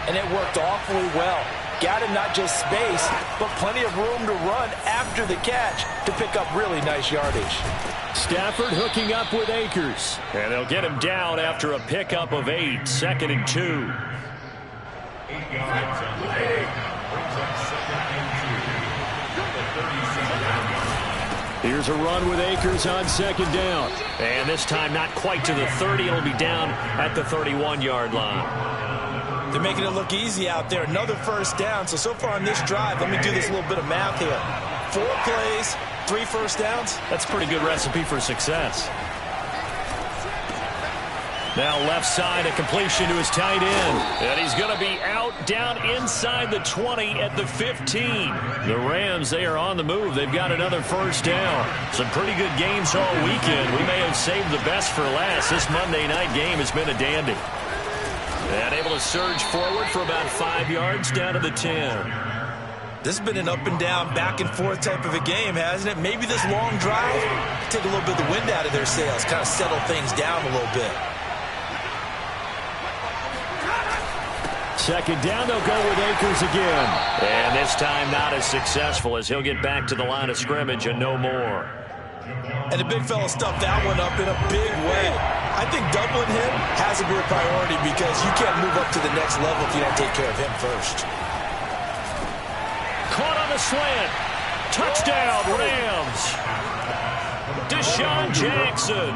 and it worked awfully well. Got him not just space, but plenty of room to run after the catch to pick up really nice yardage. Stafford hooking up with Akers. And they'll get him down after a pickup of 8, 2nd and 2. 8 yards on the play. Brings up 2nd and 2. Here's a run with Akers on 2nd down. And this time not quite to the 30. It'll be down at the 31-yard line. They're making it look easy out there. Another first down. So far on this drive, let me do this little bit of math here. 4 plays, 3 first downs. That's a pretty good recipe for success. Now left side, a completion to his tight end. And he's going to be out down inside the 20 at the 15. The Rams, they are on the move. They've got another first down. Some pretty good games all weekend. We may have saved the best for last. This Monday night game has been a dandy. And able to surge forward for about 5 yards down to the 10. This has been an up and down, back and forth type of a game, hasn't it? Maybe this long drive take a little bit of the wind out of their sails, kind of settle things down a little bit. 2nd down, they'll go with Akers again. And this time not as successful as he'll get back to the line of scrimmage and no more. And the big fella stuffed that one up in a big way. I think doubling him has to be a priority because you can't move up to the next level if you don't take care of him first. Caught on the slant. Touchdown, Rams. Deshaun Jackson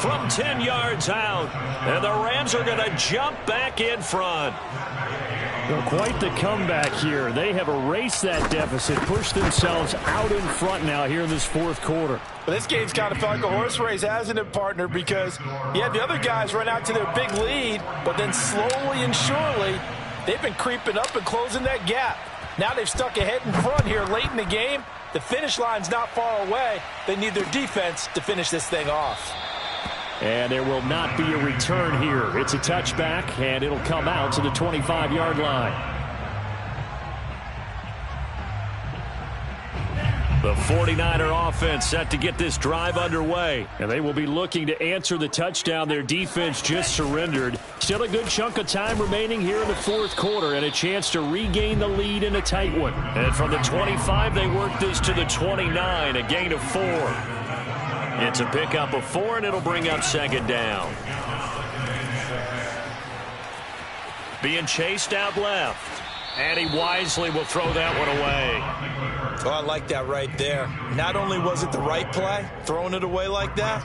from 10 yards out. And the Rams are going to jump back in front. Well, quite the comeback here. They have erased that deficit, pushed themselves out in front now here in this fourth quarter. But this game's kind of felt like a horse race, hasn't it, partner? Because you had the other guys run out to their big lead, but then slowly and surely, they've been creeping up and closing that gap. Now they've stuck ahead in front here late in the game. The finish line's not far away. They need their defense to finish this thing off. And there will not be a return here. It's a touchback, and it'll come out to the 25-yard line. The 49er offense set to get this drive underway. And they will be looking to answer the touchdown their defense just surrendered. Still a good chunk of time remaining here in the fourth quarter and a chance to regain the lead in a tight one. And from the 25, they work this to the 29, a gain of 4. It's a pickup of 4, and it'll bring up second down. Being chased out left. And he wisely will throw that one away. Oh, I like that right there. Not only was it the right play, throwing it away like that,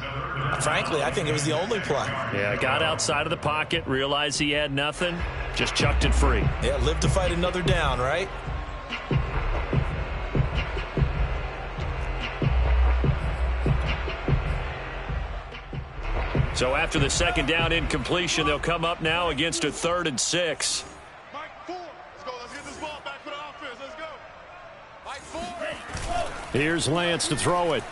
frankly, I think it was the only play. Yeah, got outside of the pocket, realized he had nothing, just chucked it free. Yeah, live to fight another down, right? So after the second down incompletion, they'll come up now against a 3rd and 6. Here's Lance to throw it.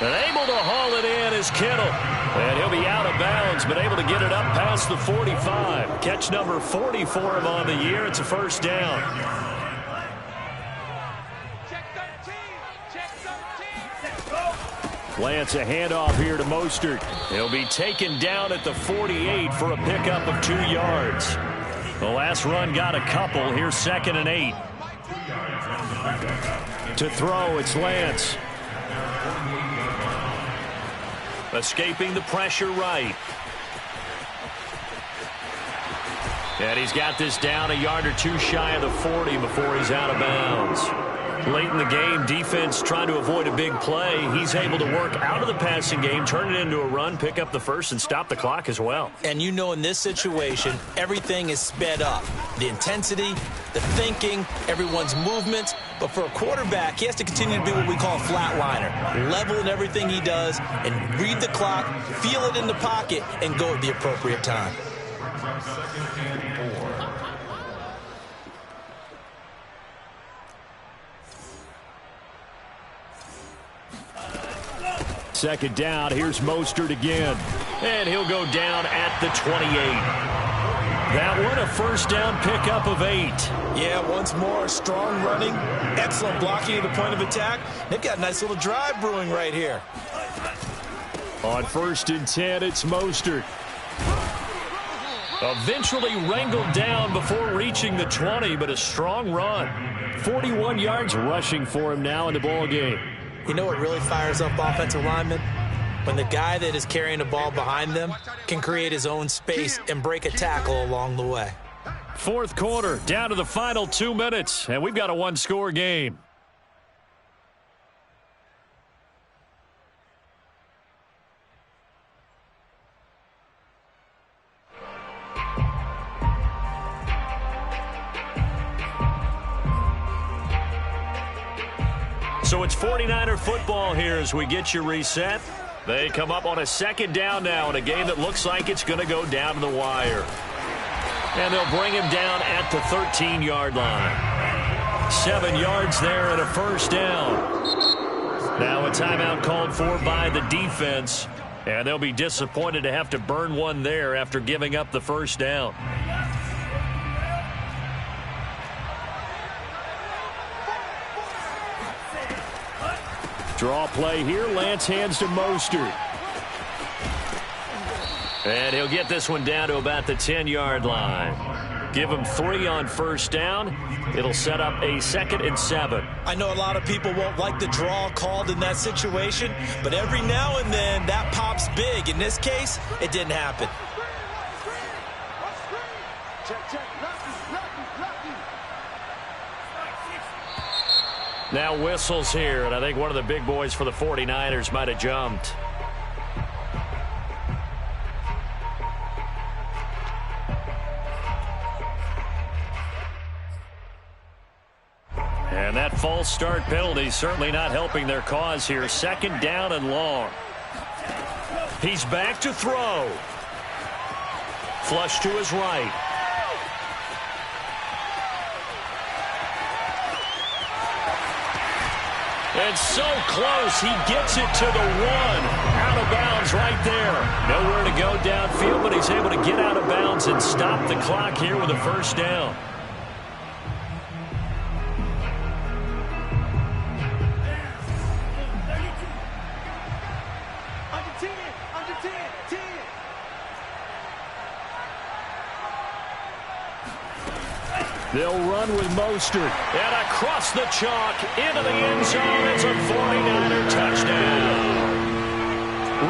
And able to haul it in is Kittle. And he'll be out of bounds, but able to get it up past the 45. Catch number 40 for him on the year. It's a first down. Check 13. Check 13. Lance, a handoff here to Mostert. He'll be taken down at the 48 for a pickup of 2 yards. The last run got a couple. Here's 2nd and 8. To throw, it's Lance. Escaping the pressure right. And he's got this down a yard or 2 shy of the 40 before he's out of bounds. Late in the game, defense trying to avoid a big play. He's able to work out of the passing game, turn it into a run, pick up the first, and stop the clock as well. And you know in this situation, everything is sped up. The intensity, the thinking, everyone's movements. But for a quarterback, he has to continue to be what we call a flatliner. Level in everything he does and read the clock, feel it in the pocket, and go at the appropriate time. Second down, here's Mostert again. And he'll go down at the 28. That one a first down pickup of 8. Yeah, once more, strong running, excellent blocking at the point of attack. They've got a nice little drive brewing right here. On 1st and 10, it's Mostert. Eventually wrangled down before reaching the 20, but a strong run. 41 yards rushing for him now in the ball game. You know what really fires up offensive linemen? When the guy that is carrying the ball behind them can create his own space and break a tackle along the way. Fourth quarter, down to the final 2 minutes, and we've got a 1-score game. So it's 49er football here as we get you reset. They come up on a second down now in a game that looks like it's going to go down to the wire. And they'll bring him down at the 13-yard line. 7 yards there and a first down. Now a timeout called for by the defense. And they'll be disappointed to have to burn one there after giving up the first down. Draw play here. Lance hands to Mostert. And he'll get this one down to about the 10-yard line. Give him 3 on first down. It'll set up a 2nd and 7. I know a lot of people won't like the draw called in that situation, but every now and then that pops big. In this case, it didn't happen. Now whistles here, and I think one of the big boys for the 49ers might have jumped. And that false start penalty certainly not helping their cause here. Second down and long. He's back to throw. Flush to his right. And so close, he gets it to the one. Out of bounds right there. Nowhere to go downfield, but he's able to get out of bounds and stop the clock here with a first down. They'll run with Mostert. And across the chalk, into the end zone. It's a 49er touchdown.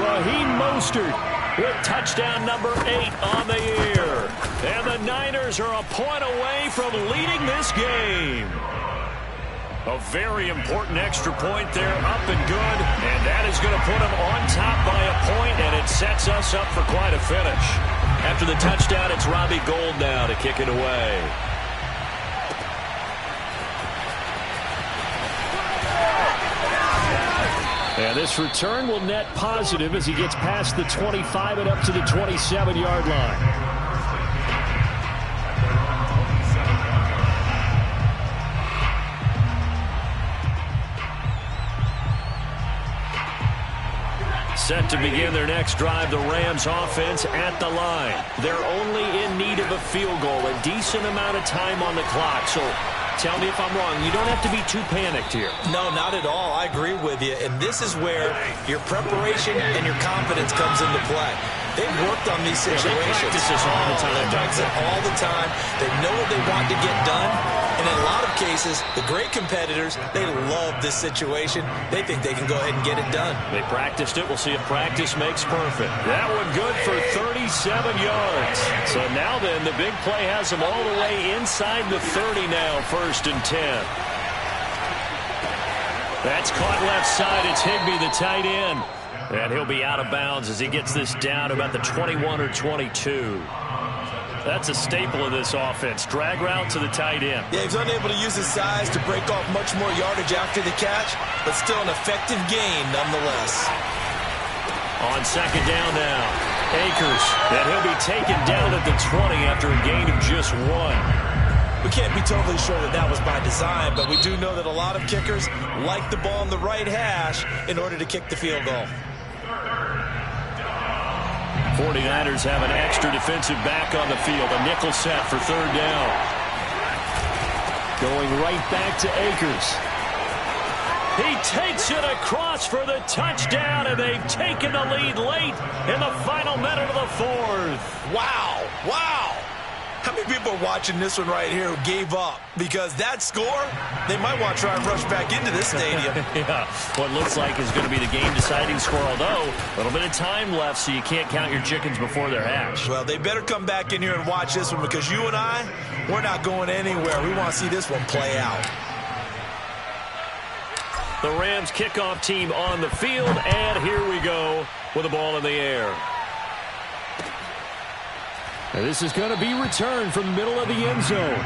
Raheem Mostert with touchdown number 8 on the year. And the Niners are a point away from leading this game. A very important extra point there, up and good. And that is going to put them on top by a point, and it sets us up for quite a finish. After the touchdown, it's Robbie Gould now to kick it away. And this return will net positive as he gets past the 25 and up to the 27-yard line. Set to begin their next drive, the Rams offense at the line. They're only in need of a field goal, a decent amount of time on the clock. So tell me if I'm wrong. You don't have to be too panicked here. No, not at all. I agree with you. And this is where your preparation and your confidence comes into play. They've worked on these situations. They practice this all the time. They practice it all the time. They know what they want to get done. And in a lot of cases, the great competitors, they love this situation. They think they can go ahead and get it done. They practiced it. We'll see if practice makes perfect. That one good for 37 yards. So now then, the big play has them all the way inside the 30 now, 1st and 10. That's caught left side. It's Higbee, the tight end. And he'll be out of bounds as he gets this down to about the 21 or 22. That's a staple of this offense. Drag route to the tight end. Yeah, he's unable to use his size to break off much more yardage after the catch, but still an effective gain nonetheless. On second down now, Akers. And he'll be taken down at the 20 after a gain of just 1. We can't be totally sure that that was by design, but we do know that a lot of kickers like the ball on the right hash in order to kick the field goal. 49ers have an extra defensive back on the field. A nickel set for 3rd down. Going right back to Akers. He takes it across for the touchdown, and they've taken the lead late in the final minute of the 4th. Wow. Wow. How many people are watching this one right here who gave up? Because that score, they might want to try and rush back into this stadium. Yeah, what looks like is going to be the game-deciding score, although a little bit of time left, so you can't count your chickens before they're hatched. Well, they better come back in here and watch this one, because you and I, we're not going anywhere. We want to see this one play out. The Rams kickoff team on the field, and here we go with the ball in the air. And this is going to be returned from the middle of the end zone.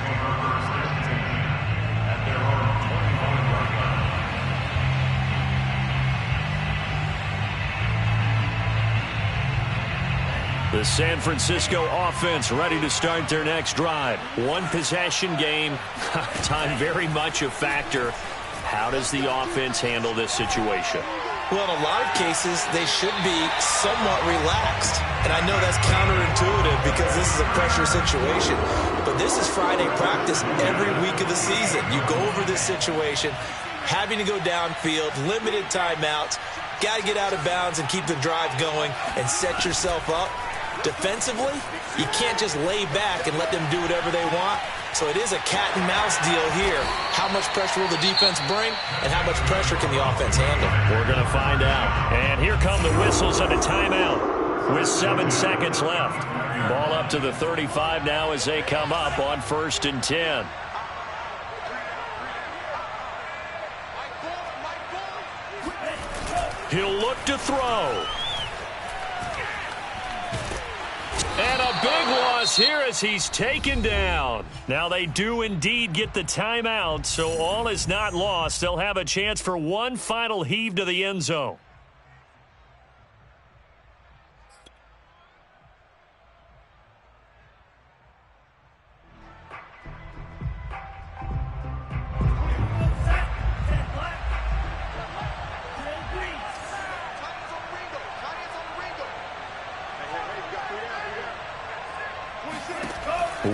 The San Francisco offense ready to start their next drive. One possession game. Time very much a factor. How does the offense handle this situation? Well, in a lot of cases, they should be somewhat relaxed. And I know that's counterintuitive because this is a pressure situation. But this is Friday practice every week of the season. You go over this situation, having to go downfield, limited timeouts, got to get out of bounds and keep the drive going and set yourself up. Defensively, you can't just lay back and let them do whatever they want. So it is a cat and mouse deal here. How much pressure will the defense bring, and how much pressure can the offense handle? We're going to find out. And here come the whistles and a timeout with 7 seconds left. Ball up to the 35 now as they come up on 1st and 10. He'll look to throw. And a big loss here as he's taken down. Now they do indeed get the timeout, so all is not lost. They'll have a chance for one final heave to the end zone.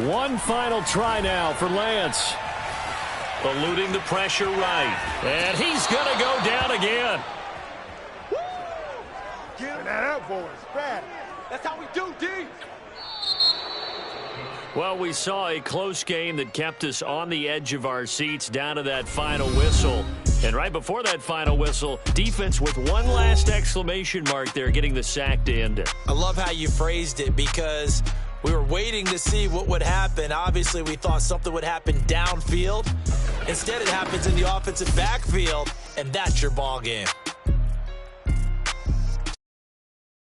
One final try now for Lance. Eluding the pressure right. And he's going to go down again. Get that out, boys. Bad. That's how we do, D. Well, we saw a close game that kept us on the edge of our seats down to that final whistle. And right before that final whistle, defense with one last exclamation mark there, getting the sack to end it. I love how you phrased it because we were waiting to see what would happen. Obviously, we thought something would happen downfield. Instead, it happens in the offensive backfield, and that's your ball game.